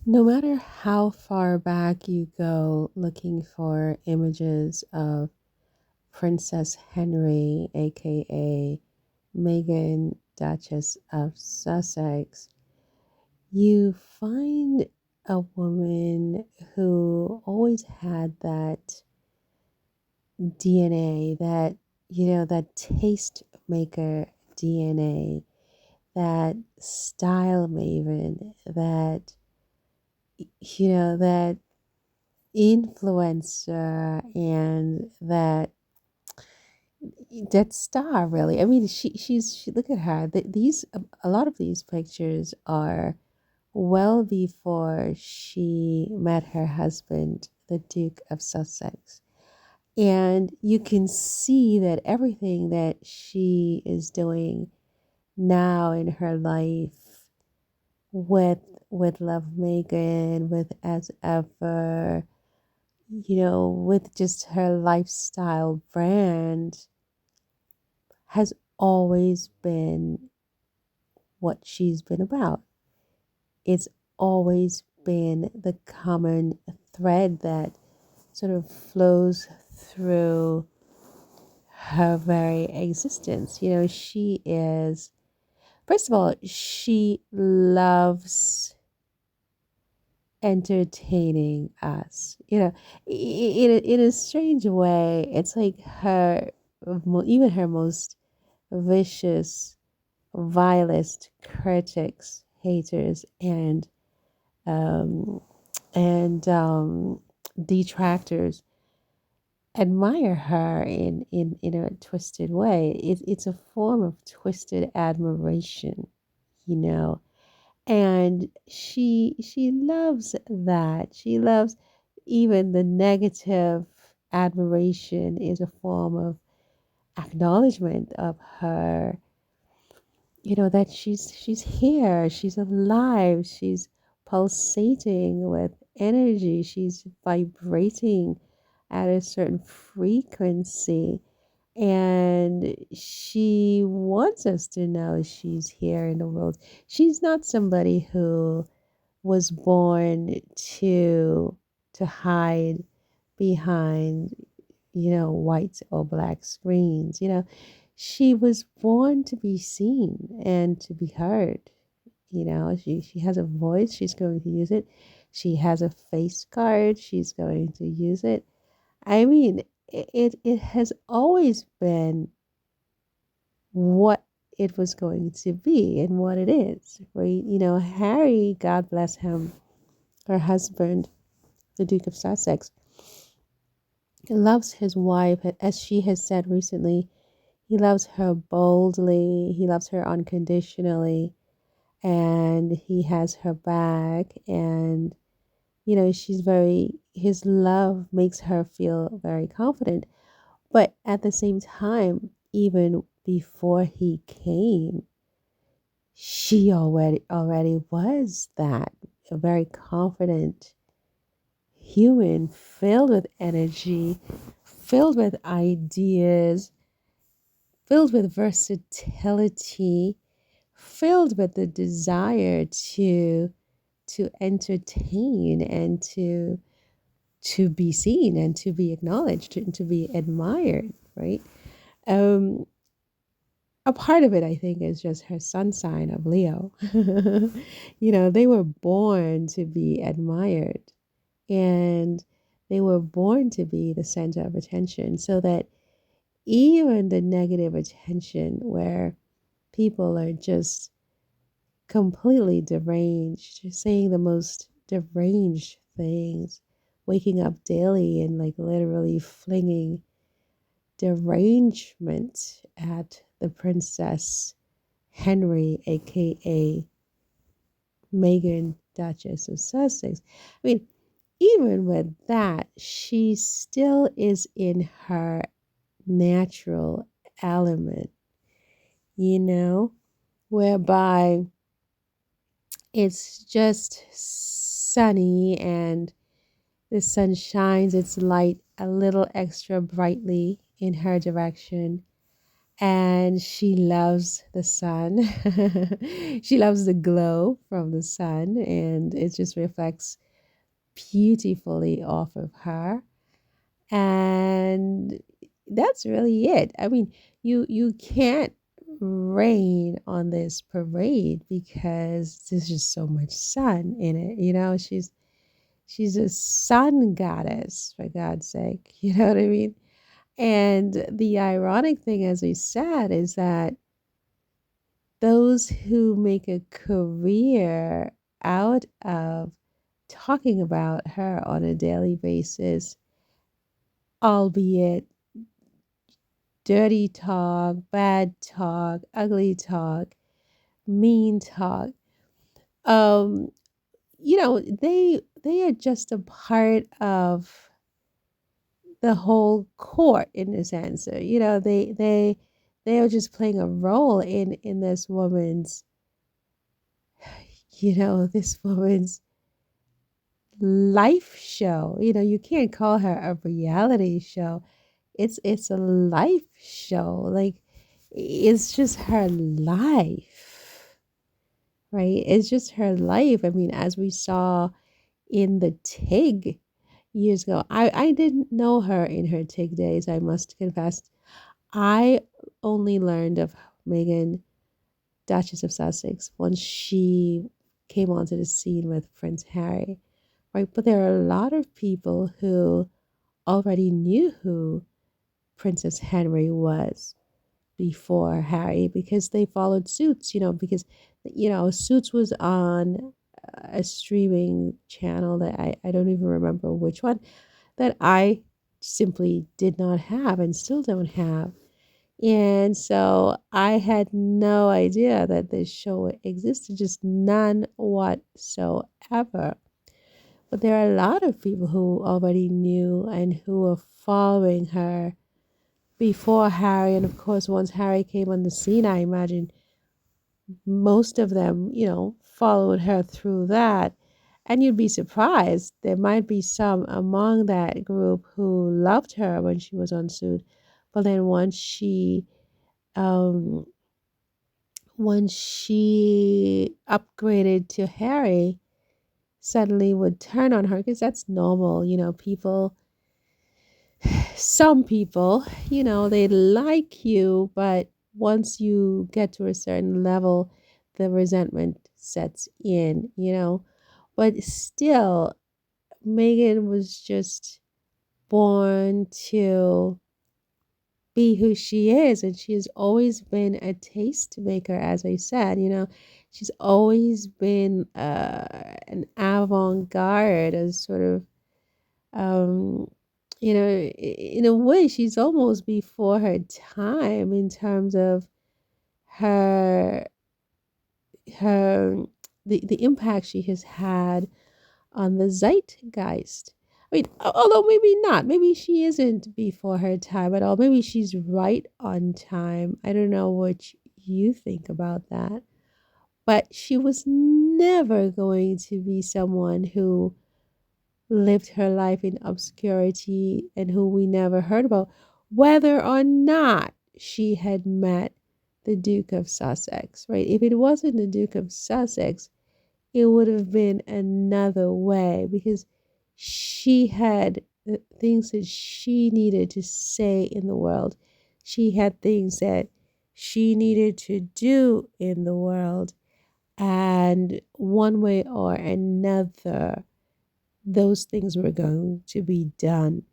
No matter how far back you go looking for images of Princess Henry, aka Meghan, Duchess of Sussex, you find a woman who always had that DNA, that taste maker DNA, that style maven, that influencer, and that star, really. I mean, she look at her. These a lot of these pictures are well before she met her husband, the Duke of Sussex. And you can see that everything that she is doing now in her life with Love Megan, with As Ever, with just her lifestyle brand has always been what she's been about. It's always been the common thread that sort of flows through her very existence. She is, first of all, she loves entertaining us. In a strange way, it's like even her most vicious, vilest critics, haters, um, and detractors admire her in a twisted way. It's a form of twisted admiration, you know. And she loves that. She loves even the negative admiration is a form of acknowledgement of her, that she's here, she's alive, she's pulsating with energy, she's vibrating at a certain frequency, and she wants us to know she's here in the world. She's not somebody who was born to hide behind, white or black screens. She was born to be seen and to be heard. She has a voice, she's going to use it. She has a face card, she's going to use it. I mean, it has always been what it was going to be and what it is, right? Harry, God bless him, her husband, the Duke of Sussex, loves his wife, as she has said recently. He loves her boldly, he loves her unconditionally, and he has her back. And, his love makes her feel very confident. But at the same time, even before he came, she already was that, a very confident human, filled with energy, filled with ideas, filled with versatility, filled with the desire to entertain and to be seen and to be acknowledged and to be admired, right? Um, a part of it, I think, is just her sun sign of Leo. They were born to be admired, and they were born to be the center of attention, so that even the negative attention where people are just completely deranged, saying the most deranged things, waking up daily and like literally flinging derangement at the Princess Henry, aka Meghan, Duchess of Sussex. I mean, even with that, she still is in her natural element, whereby it's just sunny and the sun shines its light a little extra brightly in her direction. and she loves the sun. She loves the glow from the sun, and it just reflects beautifully off of her. And that's really it. I mean, you can't rain on this parade because there's just so much sun in it. She's a sun goddess, for God's sake. You know what I mean? And the ironic thing, as we said, is that those who make a career out of talking about her on a daily basis, albeit dirty talk, bad talk, ugly talk, mean talk, um, they are just a part of the whole court in a sense. They are just playing a role in this woman's life show. You can't call her a reality show. It's a life show. Like, it's just her life, right? It's just her life. I mean, as we saw in the TIG years ago, I didn't know her in her TIG days, I must confess. I only learned of Meghan, Duchess of Sussex, once she came onto the scene with Prince Harry, right? But there are a lot of people who already knew who Princess Henry was before Harry because they followed Suits, because Suits was on a streaming channel that I don't even remember which one, that I simply did not have and still don't have. And so I had no idea that this show existed, just none whatsoever. But there are a lot of people who already knew and who were following her before Harry. And of course, once Harry came on the scene, I imagine most of them, followed her through that. And you'd be surprised. There might be some among that group who loved her when she was on Suit. But then um, once she upgraded to Harry, suddenly would turn on her because that's normal. Some people, they like you, but once you get to a certain level, the resentment sets in. But still, Megan was just born to be who she is, and she has always been a tastemaker, as I said. She's always been an avant-garde, a sort of in a way, she's almost before her time in terms of her her the impact she has had on the zeitgeist. I mean, although maybe not, maybe she isn't before her time at all. Maybe she's right on time. I don't know what you think about that, but she was never going to be someone who lived her life in obscurity and who we never heard about, whether or not she had met the Duke of Sussex, right? If it wasn't the Duke of Sussex, it would have been another way because she had things that she needed to say in the world. She had things that she needed to do in the world. And one way or another, those things were going to be done.